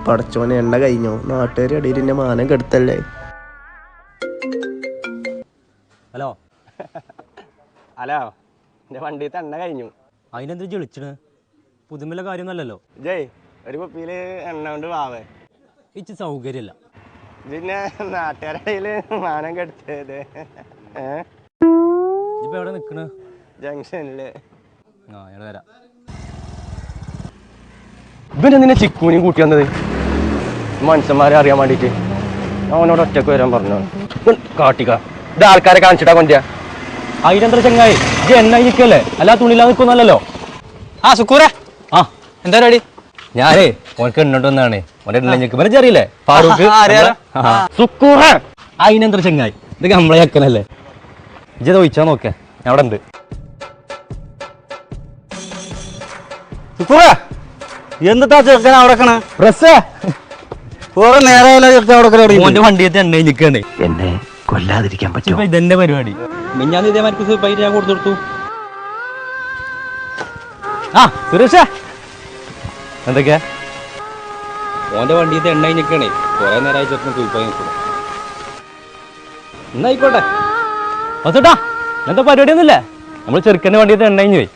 പടച്ചോനെ എണ്ണ കഴിഞ്ഞോ? നാട്ടുകാർ ഇടയിൽ എന്നെ മാനം കെടുത്തല്ലേ. ഹലോ ഹലോ, എൻ്റെ വണ്ടിയിൽ എണ്ണ കഴിഞ്ഞു. അതിനെന്താ വിളിച്ചത്? പുതുമല്ല കാര്യമൊന്നുമല്ലല്ലോ. ജയ് ഒരു കുപ്പിയിൽ എണ്ണ കൊണ്ട് വാവേ. ഇച്ച് സൗകര്യമില്ല. പിന്നെ നാട്ടുകാരുടെ മാനം കെടുത്തത്. ഇപ്പൊ എവിടെ നിക്കണ്? ജംഗ്ഷനില്. ആ എവിടെ വരാം. ഇവനെന്തിനാ ചിക്കൂനെയും കൂട്ടി വന്നത്? മനുഷ്യന്മാരെ അറിയാൻ വേണ്ടിട്ട് അവനോട് ഒറ്റക്ക് വരാൻ പറഞ്ഞു. കാട്ടിക്ക ഇത് ആൾക്കാരെ കാണിച്ചിട്ടാ കൊണ്ടുവരാ. അതിനെന്താ ചങ്ങായി, ഇത് എണ്ണ നിൽക്കല്ലേ, അല്ലാ തുണിയില്ലാതെ നിൽക്കുന്നല്ലോ. ആ സുക്കൂറ, ആ എന്താ പരിപാടി? ഞാനേ ഓനക്ക് എണ്ണോട്ട് വന്നാണ്. ഓൻ്റെ എണ്ണ നിൽക്കുമ്പോൾ അറിയില്ലേ ഫാറൂഖ് സുക്കൂറ. അതിനെന്താ ചങ്ങായി, ഇത് നമ്മളെ ചക്കനല്ലേ. ഇജ്ജത് ഒഴിച്ചാ നോക്കേ, ഞാൻ അവിടെ ഉണ്ട്. സുക്കൂറ, എന്താ ചെറുക്കൻ അവിടെ പ്രസ്സേ കുറെ നേരം ചെറുക്കൻ അവിടെ ഓൻ്റെ വണ്ടിയത്തെ എണ്ണ നിൽക്കണേ. എന്നെ കൊല്ലാതിരിക്കാൻ പറ്റും. ഇതെന്റെ പരിപാടി. ഞാൻ ഇതേമാർക്ക് പൈസ ഞാൻ കൊടുത്തു. ആ സുരേഷ, എന്തൊക്കെയാ? ഓന്റെ വണ്ടിയത്തെ എണ്ണ നിൽക്കണേ. കുറെ നേരമായി ചെറുക്കൻ കുഴിപ്പായി നിൽക്കണം. എന്നായിക്കോട്ടെ. എന്താ പരിപാടി ഒന്നുമില്ല, നമ്മൾ ചെറുക്കൻ്റെ വണ്ടിയത്തെ എണ്ണ പോയി.